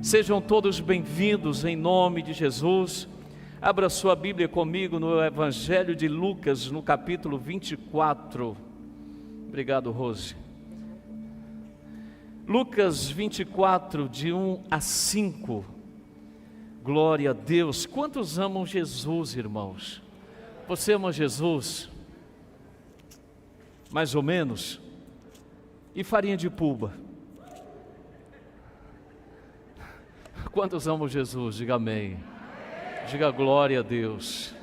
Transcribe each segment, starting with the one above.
Sejam todos bem-vindos em nome de Jesus. Abra sua Bíblia comigo no Evangelho de Lucas, no capítulo 24. Obrigado, Rose. Lucas 24, de 1 a 5. Glória a Deus. Quantos amam Jesus, irmãos? Você ama Jesus? Mais ou menos? E farinha de puba? Quantos amam Jesus? Diga amém. Diga glória a Deus.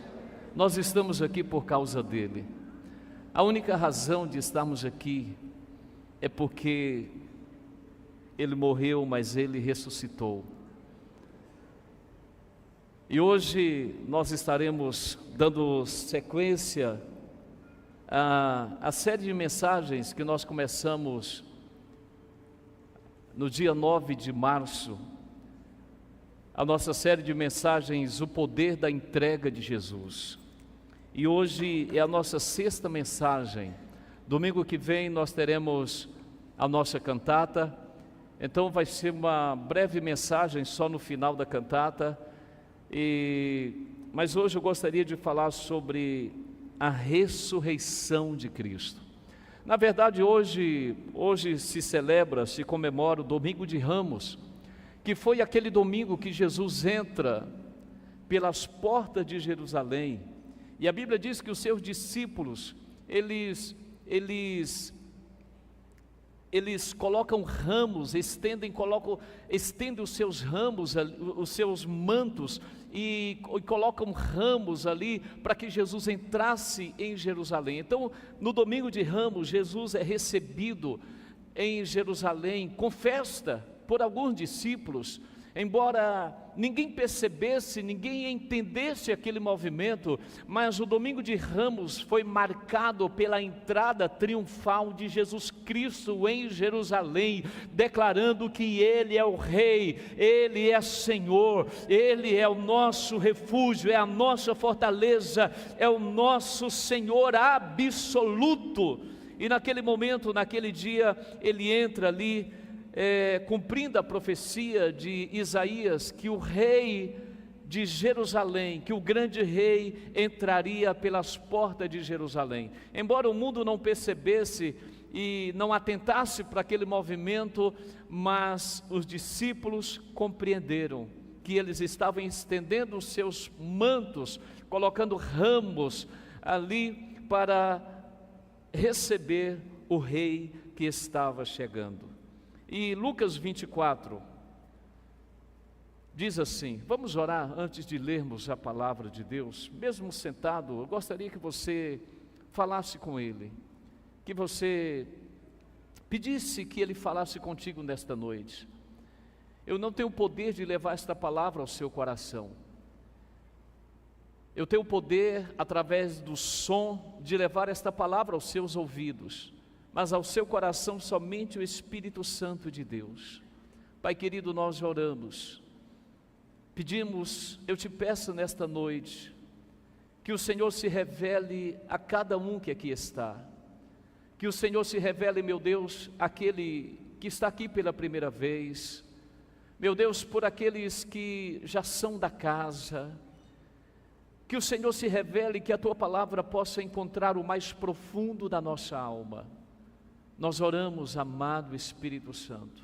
Nós estamos aqui por causa dele. A única razão de estarmos aqui é porque ele morreu, mas ele ressuscitou. E hoje nós estaremos dando sequência à série de mensagens que nós começamos no dia 9 de março. A nossa série de mensagens, o poder da entrega de Jesus. E hoje é a nossa sexta mensagem. Domingo que vem nós teremos a nossa cantata. Então vai ser uma breve mensagem só no final da cantata. Mas hoje eu gostaria de falar sobre a ressurreição de Cristo. Na verdade, hoje se comemora o Domingo de Ramos, que foi aquele domingo que Jesus entra pelas portas de Jerusalém. E a Bíblia diz que os seus discípulos, eles colocam ramos, estendem os seus ramos, os seus mantos, e colocam ramos ali para que Jesus entrasse em Jerusalém. Então, no domingo de Ramos, Jesus é recebido em Jerusalém com festa por alguns discípulos, embora ninguém percebesse, ninguém entendesse aquele movimento, mas o domingo de Ramos foi marcado pela entrada triunfal de Jesus Cristo em Jerusalém, declarando que Ele é o Rei, Ele é Senhor, Ele é o nosso refúgio, é a nossa fortaleza, é o nosso Senhor absoluto. E naquele momento, naquele dia, Ele entra ali, cumprindo a profecia de Isaías, que o rei de Jerusalém, que o grande rei entraria pelas portas de Jerusalém. Embora o mundo não percebesse e não atentasse para aquele movimento, mas os discípulos compreenderam que eles estavam estendendo os seus mantos, colocando ramos ali para receber o rei que estava chegando. E Lucas 24 diz assim, vamos orar antes de lermos a palavra de Deus. Mesmo sentado, eu gostaria que você falasse com Ele, que você pedisse que Ele falasse contigo nesta noite. Eu não tenho o poder de levar esta palavra ao seu coração. Eu tenho o poder, através do som, de levar esta palavra aos seus ouvidos, mas ao seu coração somente o Espírito Santo de Deus. Pai querido, nós oramos, pedimos, eu te peço nesta noite, que o Senhor se revele a cada um que aqui está, que o Senhor se revele, meu Deus, aquele que está aqui pela primeira vez, meu Deus, por aqueles que já são da casa, que o Senhor se revele, que a Tua palavra possa encontrar o mais profundo da nossa alma. Nós oramos, amado Espírito Santo,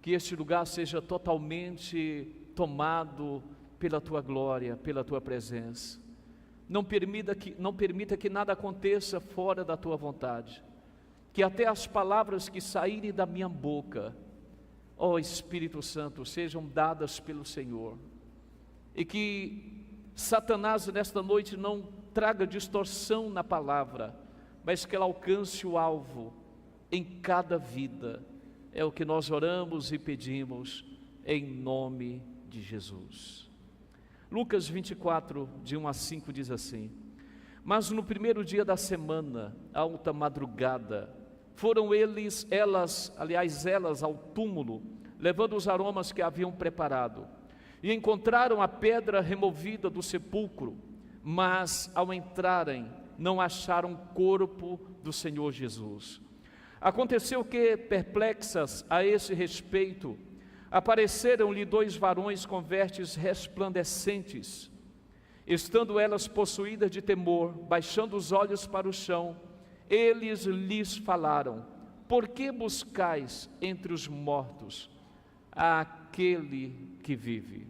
que este lugar seja totalmente tomado pela Tua glória, pela Tua presença. Não permita que nada aconteça fora da Tua vontade, que até as palavras que saírem da minha boca, ó Espírito Santo, sejam dadas pelo Senhor, e que Satanás nesta noite não traga distorção na palavra, mas que ela alcance o alvo em cada vida. É o que nós oramos e pedimos em nome de Jesus. Lucas 24, de 1 a 5 diz assim: mas no primeiro dia da semana, alta madrugada, foram elas ao túmulo, levando os aromas que haviam preparado, e encontraram a pedra removida do sepulcro, mas ao entrarem não acharam o corpo do Senhor Jesus. Aconteceu que, perplexas a esse respeito, apareceram-lhe 2 varões com vestes resplandecentes. Estando elas possuídas de temor, baixando os olhos para o chão, eles lhes falaram: por que buscais entre os mortos aquele que vive?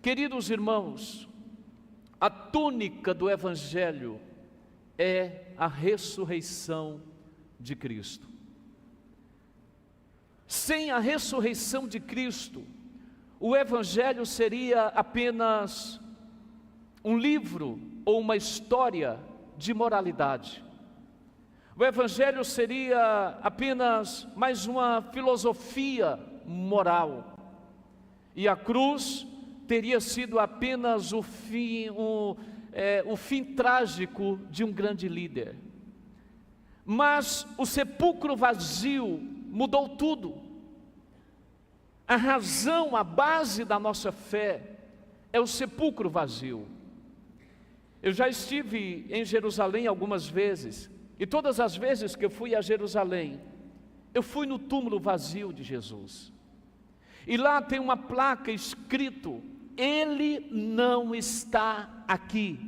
Queridos irmãos, a tônica do Evangelho é a ressurreição de Cristo. Sem a ressurreição de Cristo, o Evangelho seria apenas um livro ou uma história de moralidade. O Evangelho seria apenas mais uma filosofia moral. E a cruz teria sido apenas o fim trágico de um grande líder. Mas o sepulcro vazio mudou tudo. A razão, a base da nossa fé é o sepulcro vazio. Eu já estive em Jerusalém algumas vezes, e todas as vezes que eu fui a Jerusalém, eu fui no túmulo vazio de Jesus. E lá tem uma placa escrito: Ele não está aqui,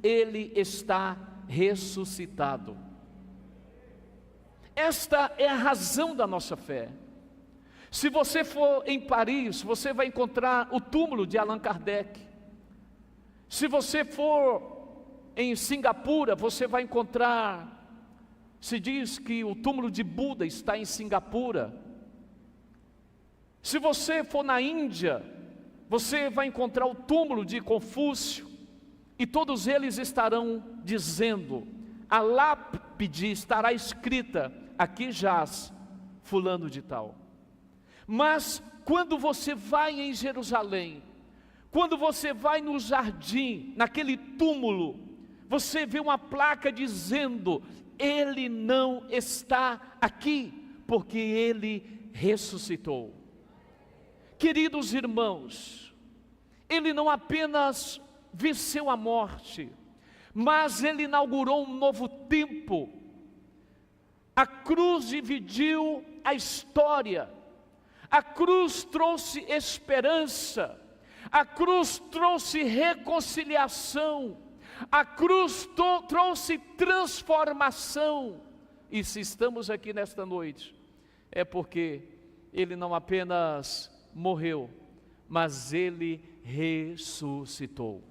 Ele está ressuscitado. Esta é a razão da nossa fé. Se você for em Paris, você vai encontrar o túmulo de Allan Kardec. Se você for em Singapura, você vai encontrar, se diz que o túmulo de Buda está em Singapura. Se você for na Índia, você vai encontrar o túmulo de Confúcio, e todos eles estarão dizendo, a lápide estará escrita: aqui jaz fulano de tal. Mas quando você vai em Jerusalém, quando você vai no jardim, naquele túmulo, você vê uma placa dizendo: Ele não está aqui, porque Ele ressuscitou. Queridos irmãos, Ele não apenas venceu a morte, mas Ele inaugurou um novo tempo. A cruz dividiu a história, a cruz trouxe esperança, a cruz trouxe reconciliação, a cruz trouxe transformação. E se estamos aqui nesta noite, é porque Ele não apenas morreu, mas Ele ressuscitou.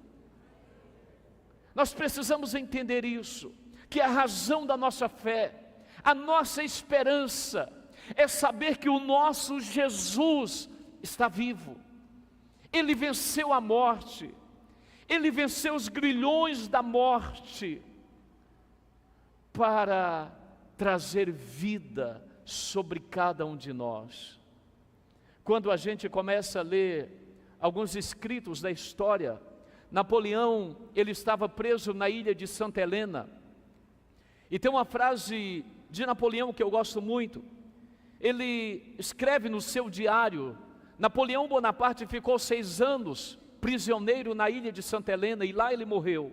Nós precisamos entender isso, que a razão da nossa fé, a nossa esperança, é saber que o nosso Jesus está vivo. Ele venceu a morte, Ele venceu os grilhões da morte, para trazer vida sobre cada um de nós. Quando a gente começa a ler alguns escritos da história, Napoleão, ele estava preso na ilha de Santa Helena, e tem uma frase de Napoleão que eu gosto muito. Ele escreve no seu diário: Napoleão Bonaparte ficou 6 anos prisioneiro na ilha de Santa Helena, e lá ele morreu.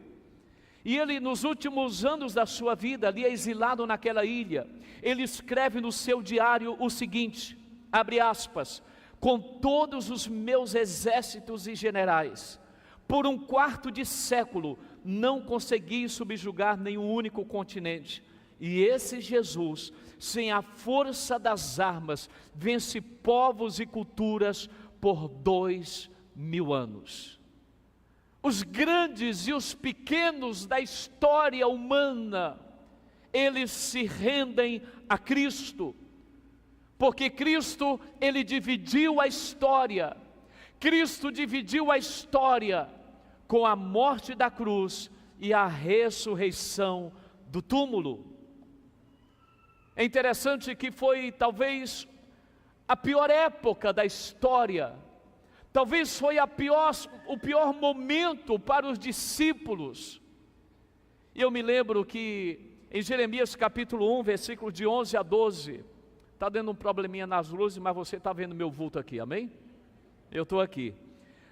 E ele, nos últimos anos da sua vida, ali exilado naquela ilha, ele escreve no seu diário o seguinte, abre aspas: com todos os meus exércitos e generais, por 1/4 de século, não consegui subjugar nenhum único continente. E esse Jesus, sem a força das armas, vence povos e culturas por 2000 anos. Os grandes e os pequenos da história humana, eles se rendem a Cristo, porque Cristo, Ele dividiu a história. Cristo dividiu a história com a morte da cruz e a ressurreição do túmulo. É interessante que foi talvez a pior época da história, talvez foi o pior momento para os discípulos. E eu me lembro que em Jeremias capítulo 1, versículo de 11 a 12, está dando um probleminha nas luzes, mas você está vendo meu vulto aqui, amém? Eu estou aqui.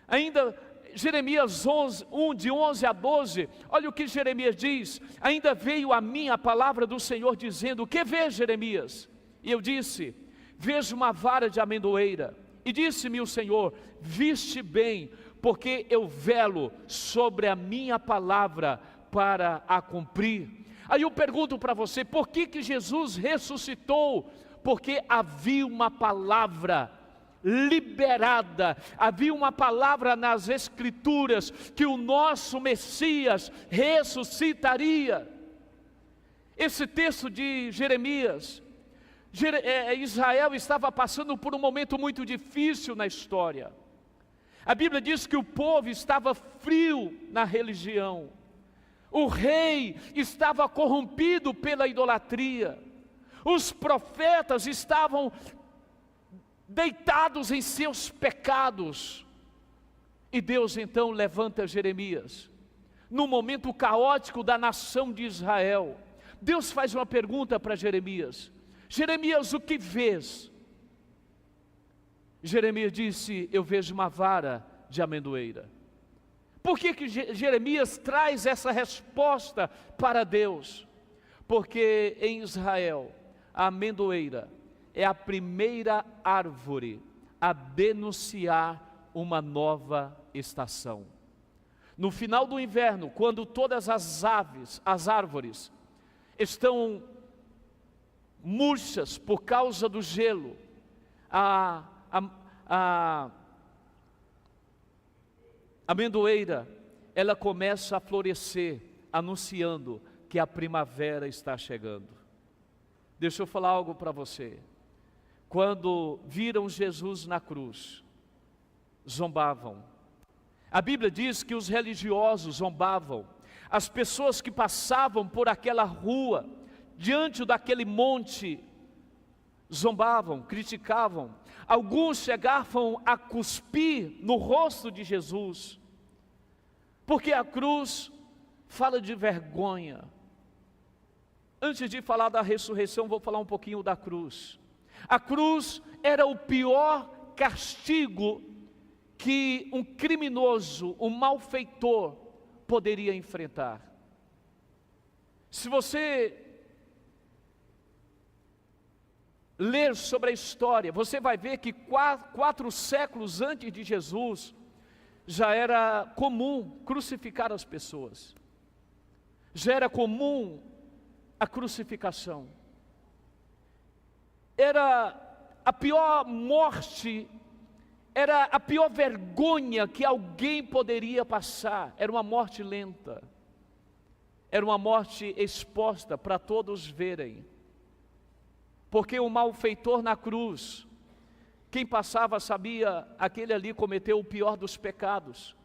Ainda Jeremias 1, de 11 a 12, olha o que Jeremias diz: ainda veio a mim a palavra do Senhor dizendo: o que vês, Jeremias? E eu disse: vejo uma vara de amendoeira. E disse-me o Senhor: viste bem, porque eu velo sobre a minha palavra para a cumprir. Aí eu pergunto para você, por que Jesus ressuscitou? Porque havia uma palavra liberada, havia uma palavra nas Escrituras, que o nosso Messias ressuscitaria. Esse texto de Jeremias, Israel estava passando por um momento muito difícil na história. A Bíblia diz que o povo estava frio na religião, o rei estava corrompido pela idolatria, os profetas estavam deitados em seus pecados, e Deus então levanta Jeremias, no momento caótico da nação de Israel. Deus faz uma pergunta para Jeremias: Jeremias, o que vês? Jeremias disse: eu vejo uma vara de amendoeira. Por que Jeremias traz essa resposta para Deus? Porque em Israel, a amendoeira é a primeira árvore a denunciar uma nova estação. No final do inverno, quando todas as árvores estão murchas por causa do gelo, a amendoeira, ela começa a florescer, anunciando que a primavera está chegando. Deixa eu falar algo para você. Quando viram Jesus na cruz, zombavam. A Bíblia diz que os religiosos zombavam. As pessoas que passavam por aquela rua, diante daquele monte, zombavam, criticavam. Alguns chegavam a cuspir no rosto de Jesus, porque a cruz fala de vergonha. Antes de falar da ressurreição, vou falar um pouquinho da cruz. A cruz era o pior castigo que um criminoso, um malfeitor poderia enfrentar. Se você ler sobre a história, você vai ver que quatro séculos antes de Jesus, já era comum crucificar as pessoas. Já era comum a crucificação. Era a pior morte, era a pior vergonha que alguém poderia passar. Era uma morte lenta, era uma morte exposta para todos verem, porque o malfeitor na cruz, quem passava sabia, aquele ali cometeu o pior dos pecados,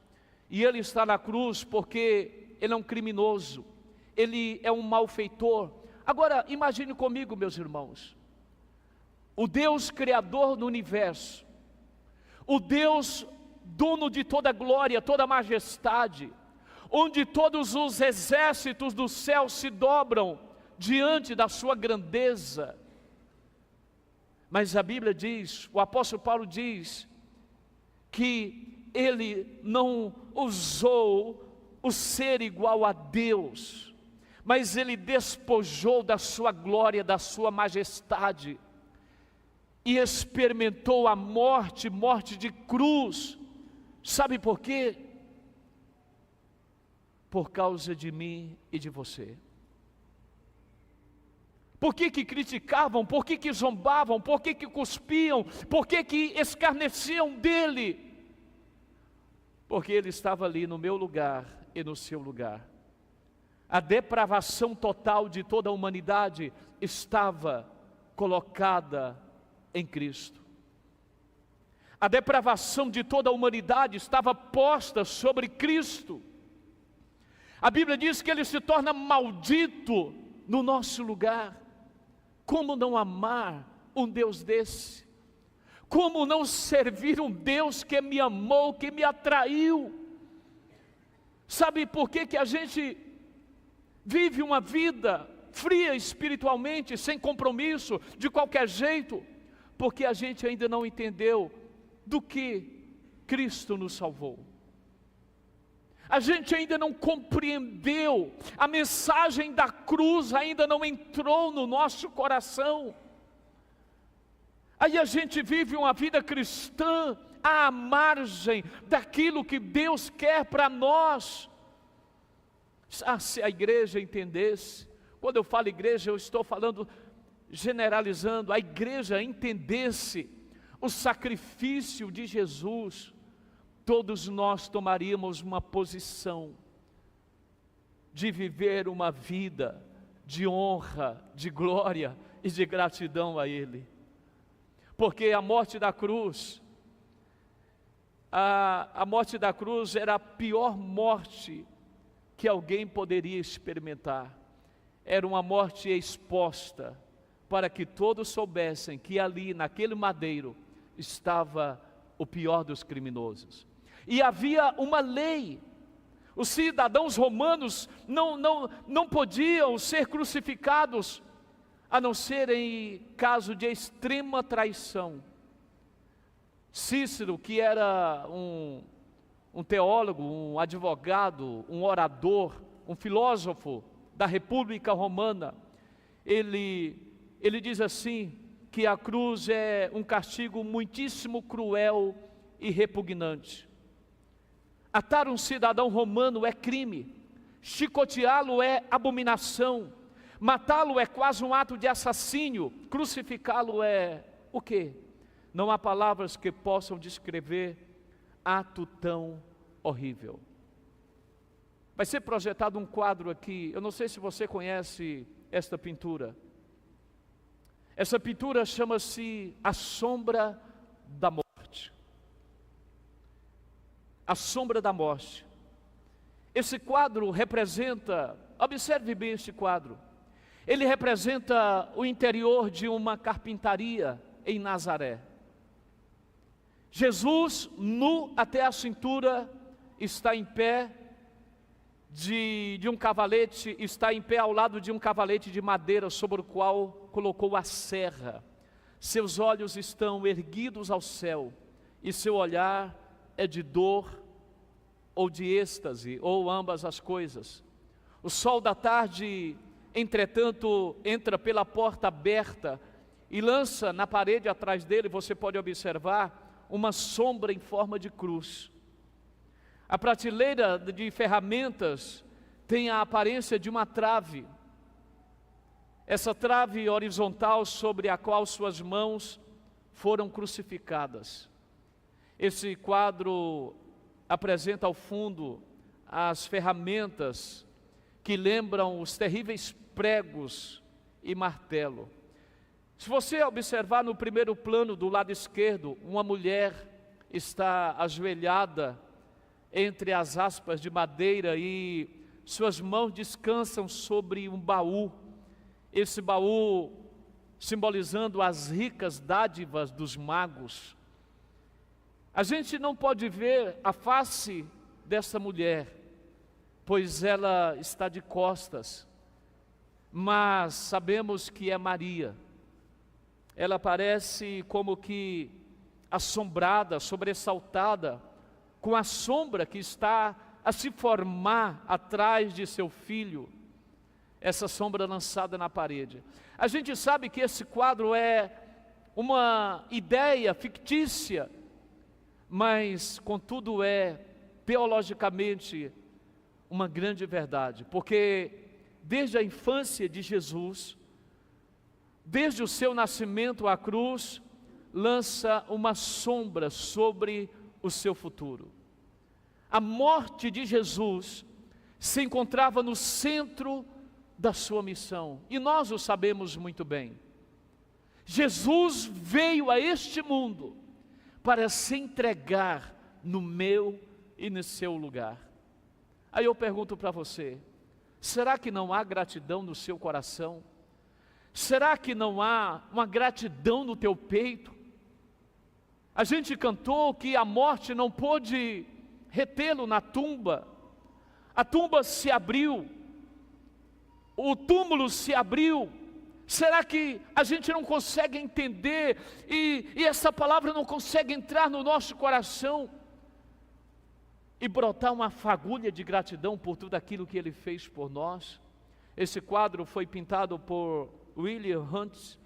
e ele está na cruz porque ele é um criminoso, ele é um malfeitor. Agora imagine comigo, meus irmãos, o Deus criador do universo, o Deus dono de toda glória, toda majestade, onde todos os exércitos do céu se dobram diante da sua grandeza. Mas a Bíblia diz, o apóstolo Paulo diz, que ele não usou o ser igual a Deus, mas ele despojou da sua glória, da sua majestade, e experimentou a morte, morte de cruz. Sabe por quê? Por causa de mim e de você. Por que criticavam? Por que zombavam? Por que cuspiam? Por que escarneciam dele? Porque ele estava ali no meu lugar e no seu lugar. A depravação total de toda a humanidade estava colocada em Cristo. A depravação de toda a humanidade estava posta sobre Cristo. A Bíblia diz que ele se torna maldito no nosso lugar. Como não amar um Deus desse? Como não servir um Deus que me amou, que me atraiu? Sabe por que a gente vive uma vida fria espiritualmente, sem compromisso, de qualquer jeito? Porque a gente ainda não entendeu do que Cristo nos salvou. A gente ainda não compreendeu, a mensagem da cruz ainda não entrou no nosso coração. Aí a gente vive uma vida cristã à margem daquilo que Deus quer para nós. Se a igreja entendesse, quando eu falo igreja, eu estou falando, generalizando, a igreja entendesse o sacrifício de Jesus, todos nós tomaríamos uma posição de viver uma vida de honra, de glória e de gratidão a Ele. Porque a morte da cruz, a morte da cruz era a pior morte que alguém poderia experimentar. Era uma morte exposta, para que todos soubessem que ali, naquele madeiro, estava o pior dos criminosos. E havia uma lei. Os cidadãos romanos não podiam ser crucificados, a não ser em caso de extrema traição. Cícero, que era um teólogo, um advogado, um orador, um filósofo da República Romana, ele diz assim, que a cruz é um castigo muitíssimo cruel e repugnante. Atar um cidadão romano é crime, chicoteá-lo é abominação, matá-lo é quase um ato de assassínio, crucificá-lo é o quê? Não há palavras que possam descrever ato tão horrível. Vai ser projetado um quadro aqui, eu não sei se você conhece esta pintura. Essa pintura chama-se A Sombra da Morte. A Sombra da Morte. Esse quadro representa, observe bem este quadro, ele representa o interior de uma carpintaria em Nazaré. Jesus, nu até a cintura, está em pé de um cavalete, está em pé ao lado de um cavalete de madeira sobre o qual colocou a serra. Seus olhos estão erguidos ao céu e seu olhar é de dor ou de êxtase, ou ambas as coisas. O sol da tarde, entretanto, entra pela porta aberta e lança na parede atrás dele, você pode observar, uma sombra em forma de cruz. A prateleira de ferramentas tem a aparência de uma trave. Essa trave horizontal sobre a qual suas mãos foram crucificadas. Esse quadro apresenta ao fundo as ferramentas que lembram os terríveis pregos e martelo. Se você observar no primeiro plano do lado esquerdo, uma mulher está ajoelhada entre as aspas de madeira e suas mãos descansam sobre um baú. Esse baú simbolizando as ricas dádivas dos magos. A gente não pode ver a face dessa mulher, pois ela está de costas, mas sabemos que é Maria. Ela parece como que assombrada, sobressaltada, com a sombra que está a se formar atrás de seu filho, essa sombra lançada na parede. A gente sabe que esse quadro é uma ideia fictícia, mas contudo é teologicamente uma grande verdade, porque desde a infância de Jesus, desde o seu nascimento à cruz, lança uma sombra sobre o seu futuro. A morte de Jesus se encontrava no centro da sua missão, e nós o sabemos muito bem. Jesus veio a este mundo para se entregar no meu e no seu lugar. Aí eu pergunto para você, será que não há gratidão no seu coração? Será que não há uma gratidão no teu peito? A gente cantou que a morte não pôde retê-lo na tumba. A tumba se abriu, o túmulo se abriu. Será que a gente não consegue entender e essa palavra não consegue entrar no nosso coração e brotar uma fagulha de gratidão por tudo aquilo que Ele fez por nós? Esse quadro foi pintado por William Hunt.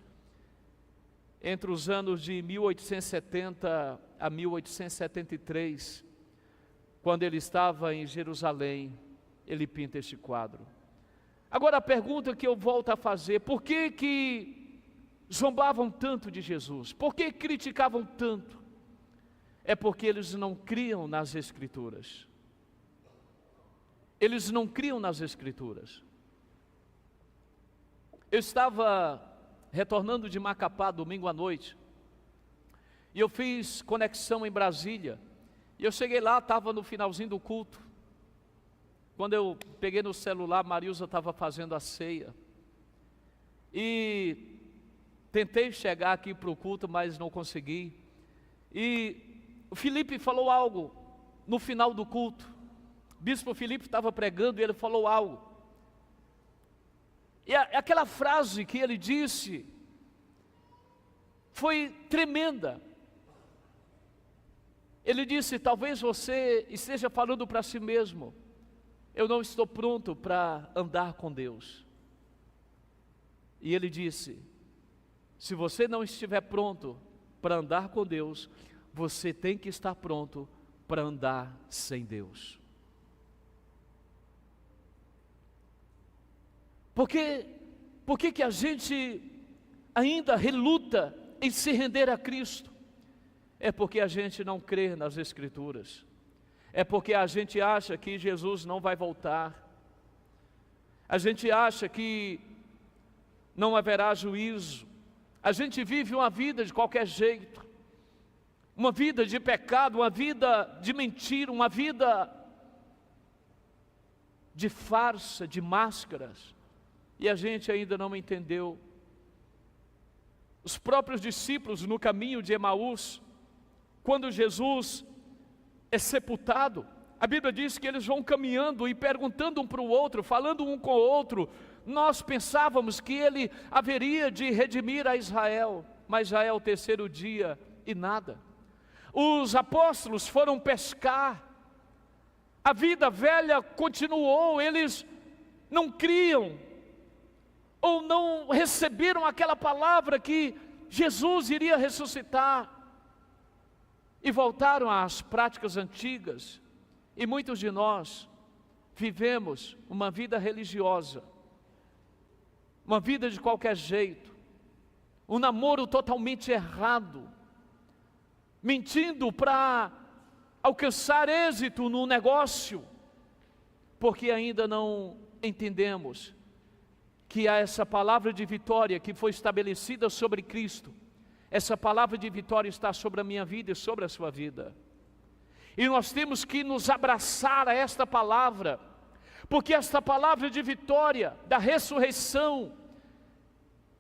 entre os anos de 1870 a 1873, quando ele estava em Jerusalém, ele pinta este quadro. Agora a pergunta que eu volto a fazer: por que zombavam tanto de Jesus? Por que criticavam tanto? É porque eles não criam nas Escrituras. Eles não criam nas Escrituras. Eu estava retornando de Macapá domingo à noite, e eu fiz conexão em Brasília, e eu cheguei lá, estava no finalzinho do culto. Quando eu peguei no celular, Marilza estava fazendo a ceia, e tentei chegar aqui para o culto, mas não consegui. E o Felipe falou algo no final do culto. O bispo Felipe estava pregando e ele falou algo. E aquela frase que ele disse foi tremenda. Ele disse: talvez você esteja falando para si mesmo, eu não estou pronto para andar com Deus. E ele disse: se você não estiver pronto para andar com Deus, você tem que estar pronto para andar sem Deus. Por que a gente ainda reluta em se render a Cristo? É porque a gente não crê nas Escrituras. É porque a gente acha que Jesus não vai voltar. A gente acha que não haverá juízo. A gente vive uma vida de qualquer jeito. Uma vida de pecado, uma vida de mentira, uma vida de farsa, de máscaras. E a gente ainda não entendeu. Os próprios discípulos no caminho de Emaús, quando Jesus é sepultado, a Bíblia diz que eles vão caminhando e perguntando um para o outro, falando um com o outro. Nós pensávamos que ele haveria de redimir a Israel, mas já é o terceiro dia e nada. Os apóstolos foram pescar, a vida velha continuou, eles não criam, ou não receberam aquela palavra que Jesus iria ressuscitar, e voltaram às práticas antigas. E muitos de nós vivemos uma vida religiosa, uma vida de qualquer jeito, um namoro totalmente errado, mentindo para alcançar êxito no negócio, porque ainda não entendemos que há essa palavra de vitória que foi estabelecida sobre Cristo. Essa palavra de vitória está sobre a minha vida e sobre a sua vida. E nós temos que nos abraçar a esta palavra, porque esta palavra de vitória, da ressurreição,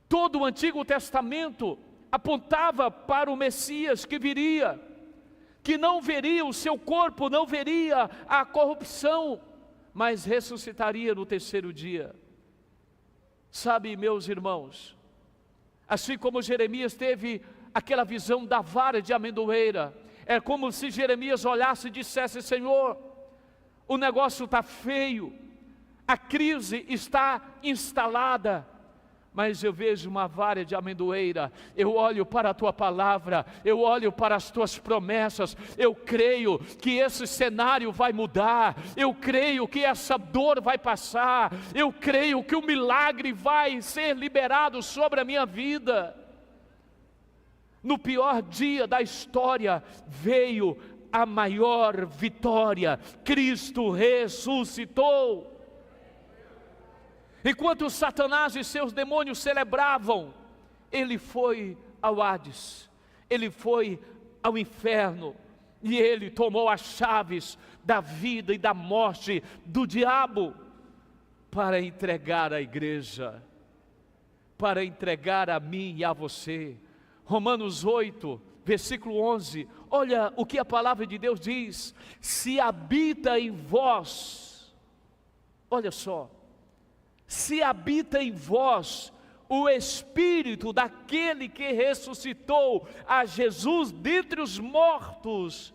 todo o Antigo Testamento apontava para o Messias que viria, que não veria o seu corpo, não veria a corrupção, mas ressuscitaria no terceiro dia. Sabe, meus irmãos, assim como Jeremias teve aquela visão da vara de amendoeira, é como se Jeremias olhasse e dissesse: Senhor, o negócio está feio, a crise está instalada, mas eu vejo uma vara de amendoeira, eu olho para a Tua palavra, eu olho para as Tuas promessas, eu creio que esse cenário vai mudar, eu creio que essa dor vai passar, eu creio que o milagre vai ser liberado sobre a minha vida. No pior dia da história veio a maior vitória, Cristo ressuscitou. Enquanto Satanás e seus demônios celebravam, ele foi ao Hades, ele foi ao inferno, e ele tomou as chaves da vida e da morte do diabo, para entregar à igreja, para entregar a mim e a você. Romanos 8, versículo 11, olha o que a palavra de Deus diz: se habita em vós, olha só, se habita em vós o Espírito daquele que ressuscitou a Jesus dentre os mortos,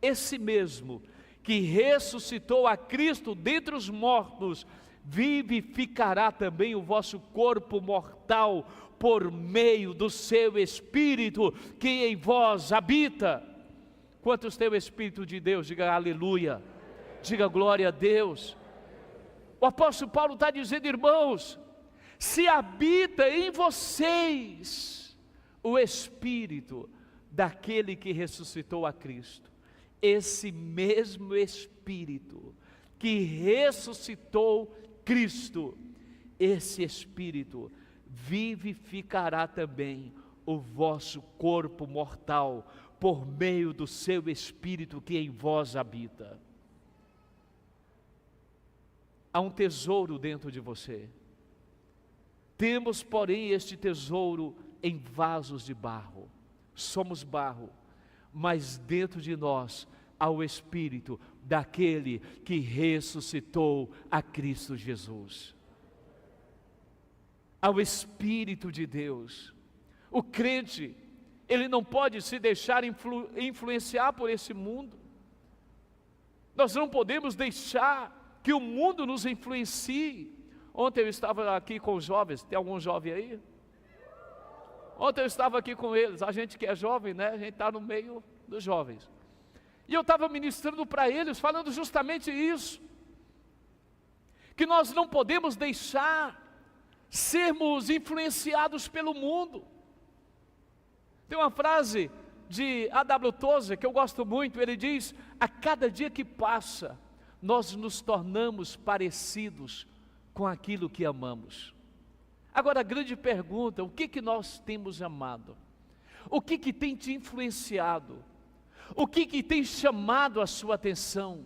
esse mesmo que ressuscitou a Cristo dentre os mortos, vivificará também o vosso corpo mortal por meio do seu Espírito que em vós habita. Quantos têm o Espírito de Deus? Diga aleluia, diga glória a Deus. O apóstolo Paulo está dizendo, irmãos, se habita em vocês o Espírito daquele que ressuscitou a Cristo, esse mesmo Espírito que ressuscitou Cristo, esse Espírito vivificará também o vosso corpo mortal por meio do seu Espírito que em vós habita. Há um tesouro dentro de você. Temos, porém, este tesouro em vasos de barro. Somos barro, mas dentro de nós há o Espírito daquele que ressuscitou a Cristo Jesus. Há o Espírito de Deus. O crente, ele não pode se deixar influenciar por esse mundo. Nós não podemos deixar que o mundo nos influencie. Ontem eu estava aqui com os jovens, tem algum jovem aí? Ontem eu estava aqui com eles, a gente que é jovem, né? A gente está no meio dos jovens. E eu estava ministrando para eles, falando justamente isso. Que nós não podemos deixar sermos influenciados pelo mundo. Tem uma frase de A.W. Tozer que eu gosto muito, ele diz: a cada dia que passa, nós nos tornamos parecidos com aquilo que amamos. Agora a grande pergunta, o que nós temos amado? O que tem te influenciado? O que tem chamado a sua atenção?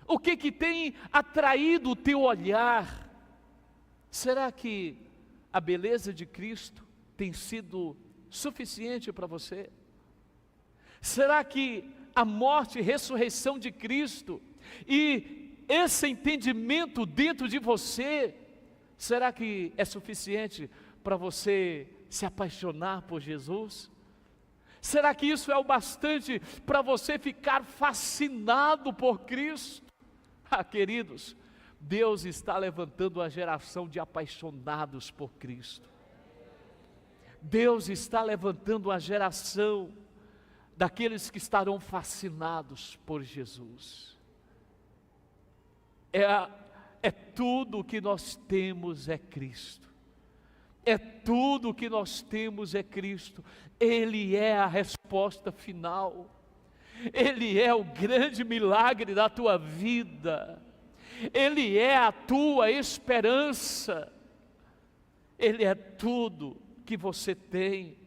O que tem atraído o teu olhar? Será que a beleza de Cristo tem sido suficiente para você? Será que a morte e ressurreição de Cristo e esse entendimento dentro de você, será que é suficiente para você se apaixonar por Jesus? Será que isso é o bastante para você ficar fascinado por Cristo? Ah, queridos, Deus está levantando uma geração de apaixonados por Cristo. Deus está levantando uma geração daqueles que estarão fascinados por Jesus. É tudo o que nós temos é Cristo. É tudo o que nós temos é Cristo. Ele é a resposta final. Ele é o grande milagre da tua vida. Ele é a tua esperança. Ele é tudo que você tem.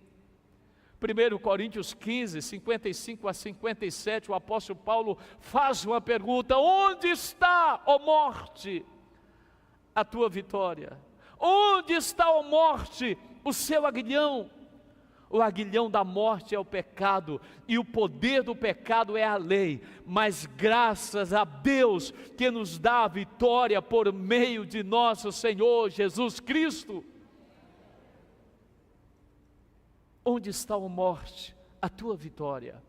1 Coríntios 15, 55 a 57, o apóstolo Paulo faz uma pergunta: onde está, ó morte, a tua vitória? Onde está, ó morte, o seu aguilhão? O aguilhão da morte é o pecado, e o poder do pecado é a lei, mas graças a Deus que nos dá a vitória por meio de nosso Senhor Jesus Cristo. Onde está, ó morte, a tua vitória?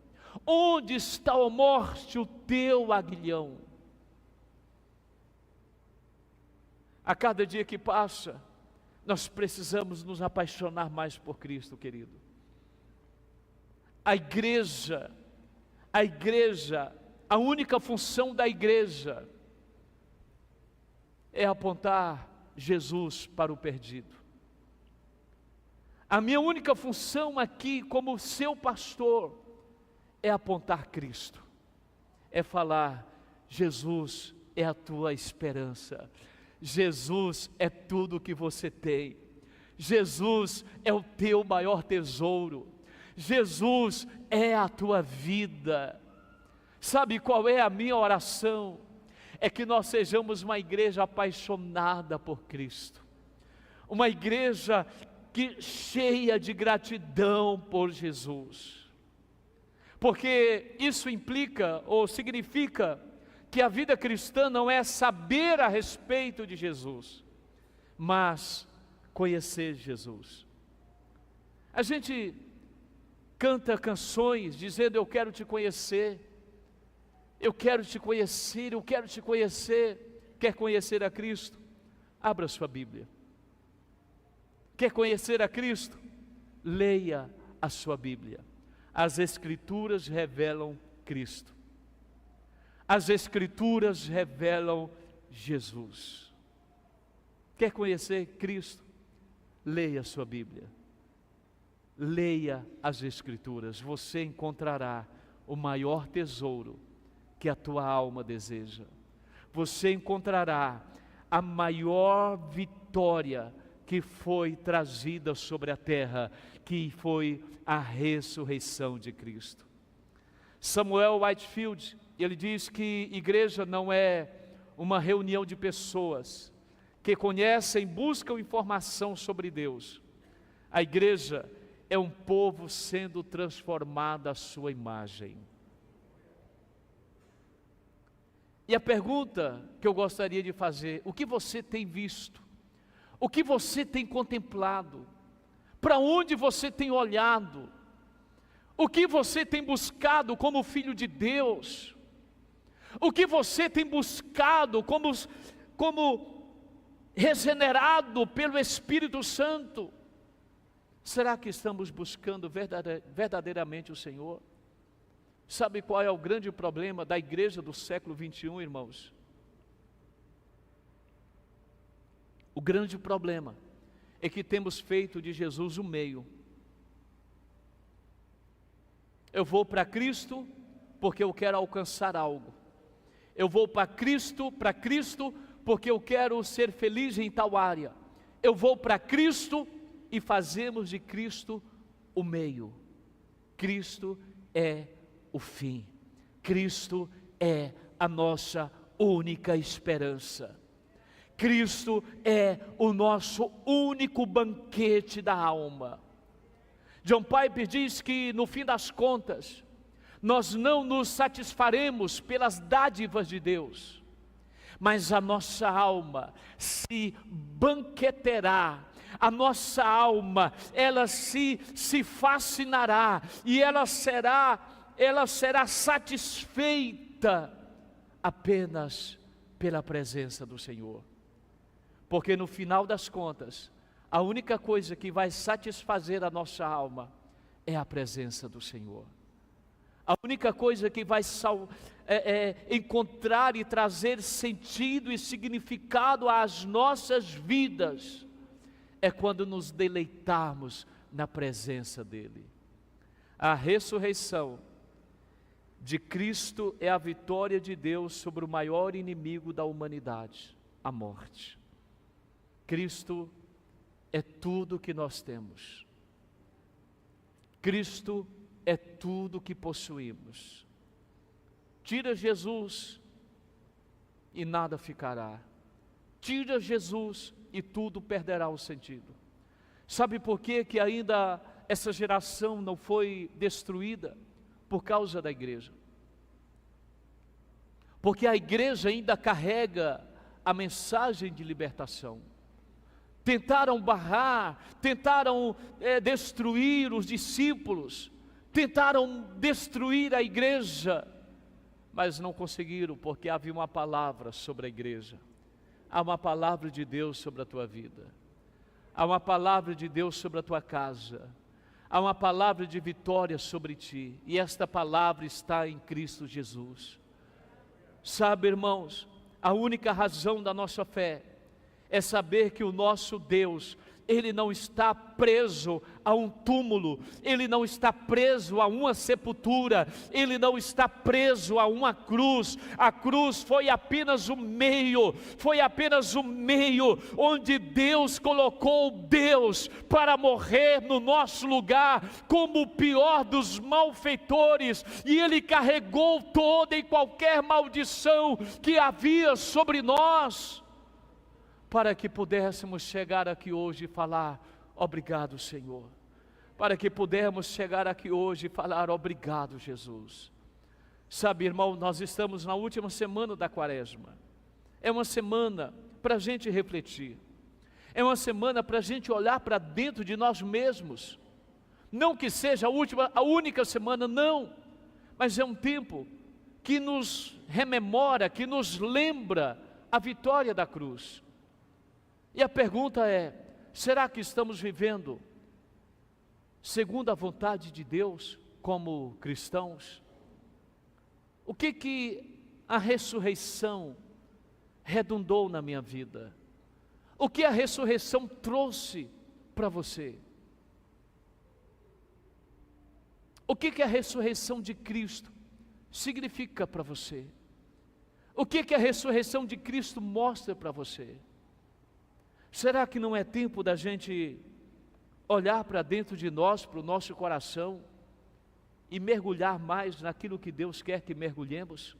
Onde está, ó morte, o teu aguilhão? A cada dia que passa, nós precisamos nos apaixonar mais por Cristo, querido. A igreja, a única função da igreja é apontar Jesus para o perdido. A minha única função aqui, como seu pastor, é apontar Cristo, é falar: Jesus é a tua esperança, Jesus é tudo o que você tem, Jesus é o teu maior tesouro, Jesus é a tua vida. Sabe qual é a minha oração? É que nós sejamos uma igreja apaixonada por Cristo, uma igreja cheia de gratidão por Jesus, porque isso implica ou significa que a vida cristã não é saber a respeito de Jesus, mas conhecer Jesus. A gente canta canções dizendo: eu quero te conhecer, eu quero te conhecer, eu quero te conhecer. Quer conhecer a Cristo? Abra sua Bíblia. Quer conhecer a Cristo? Leia a sua Bíblia. As Escrituras revelam Cristo. As Escrituras revelam Jesus. Quer conhecer Cristo? Leia a sua Bíblia. Leia as Escrituras. Você encontrará o maior tesouro que a tua alma deseja. Você encontrará a maior vitória que foi trazida sobre a terra, que foi a ressurreição de Cristo. Samuel Whitefield, ele diz que igreja não é uma reunião de pessoas que conhecem, buscam informação sobre Deus. A igreja é um povo sendo transformado à sua imagem. E a pergunta que eu gostaria de fazer: o que você tem visto? O que você tem contemplado? Para onde você tem olhado? O que você tem buscado como filho de Deus? O que você tem buscado como regenerado pelo Espírito Santo? Será que estamos buscando verdadeiramente o Senhor? Sabe qual é o grande problema da igreja do século 21, irmãos? O grande problema é que temos feito de Jesus um meio. Eu vou para Cristo porque eu quero alcançar algo. Eu vou para Cristo porque eu quero ser feliz em tal área. Eu vou para Cristo e fazemos de Cristo o meio. Cristo é o fim. Cristo é a nossa única esperança. Cristo é o nosso único banquete da alma. John Piper diz que no fim das contas, nós não nos satisfaremos pelas dádivas de Deus, mas a nossa alma se banqueterá, a nossa alma, ela se fascinará, e ela será satisfeita apenas pela presença do Senhor. Porque no final das contas, a única coisa que vai satisfazer a nossa alma é a presença do Senhor. A única coisa que vai encontrar e trazer sentido e significado às nossas vidas é quando nos deleitarmos na presença dEle. A ressurreição de Cristo é a vitória de Deus sobre o maior inimigo da humanidade, a morte. Cristo é tudo que nós temos. Cristo é tudo que possuímos. Tira Jesus e nada ficará. Tira Jesus e tudo perderá o sentido. Sabe por que ainda essa geração não foi destruída? Por causa da igreja. Porque a igreja ainda carrega a mensagem de libertação. Tentaram barrar, tentaram destruir os discípulos, tentaram destruir a igreja, mas não conseguiram, porque havia uma palavra sobre a igreja. Há uma palavra de Deus sobre a tua vida, há uma palavra de Deus sobre a tua casa, há uma palavra de vitória sobre ti, e esta palavra está em Cristo Jesus. Sabe, irmãos, a única razão da nossa fé é saber que o nosso Deus, Ele não está preso a um túmulo, Ele não está preso a uma sepultura, Ele não está preso a uma cruz. A cruz foi apenas o meio, onde Deus colocou Deus para morrer no nosso lugar, como o pior dos malfeitores, e Ele carregou toda e qualquer maldição que havia sobre nós, para que pudéssemos chegar aqui hoje e falar: obrigado, Senhor. Para que pudéssemos chegar aqui hoje e falar: obrigado, Jesus. Sabe, irmão, nós estamos na última semana da Quaresma. É uma semana para a gente refletir. É uma semana para a gente olhar para dentro de nós mesmos. Não que seja a única semana, não. Mas é um tempo que nos rememora, que nos lembra a vitória da cruz. E a pergunta é: será que estamos vivendo segundo a vontade de Deus como cristãos? O que a ressurreição redundou na minha vida? O que a ressurreição trouxe para você? O que a ressurreição de Cristo significa para você? O que a ressurreição de Cristo mostra para você? Será que não é tempo da gente olhar para dentro de nós, para o nosso coração, e mergulhar mais naquilo que Deus quer que mergulhemos?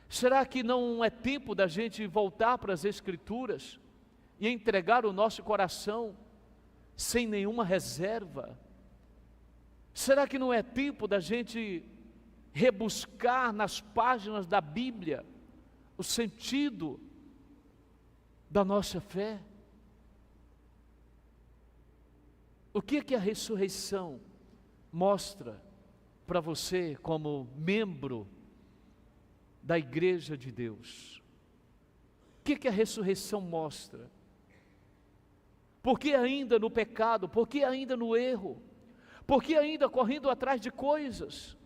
Será que não é tempo da gente voltar para as Escrituras e entregar o nosso coração sem nenhuma reserva? Será que não é tempo da gente rebuscar nas páginas da Bíblia o sentido da nossa fé? O que a ressurreição mostra para você como membro da igreja de Deus? O que a ressurreição mostra? Por que ainda no pecado? Por que ainda no erro? Por que ainda correndo atrás de coisas?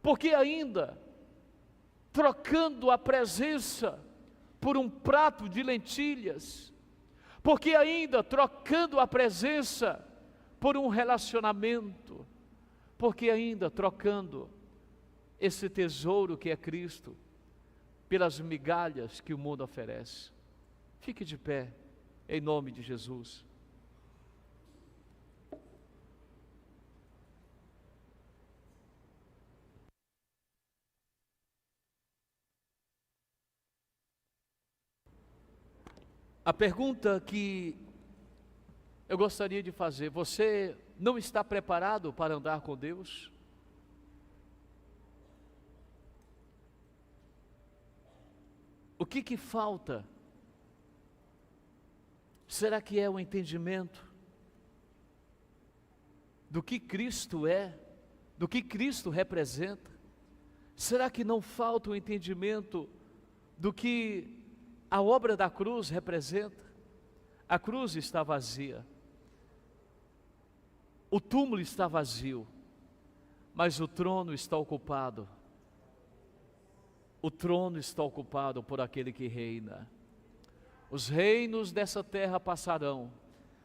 Por que ainda trocando a presença por um prato de lentilhas? Por que ainda trocando a presença por um relacionamento? Por que ainda trocando esse tesouro que é Cristo pelas migalhas que o mundo oferece? Fique de pé, em nome de Jesus. A pergunta que eu gostaria de fazer: você não está preparado para andar com Deus? O que falta? Será que é o entendimento do que Cristo é, do que Cristo representa? Será que não falta o entendimento do que a obra da cruz representa? A cruz está vazia, o túmulo está vazio, mas o trono está ocupado. O trono está ocupado por aquele que reina. Os reinos dessa terra passarão,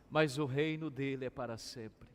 mas o reino dele é para sempre.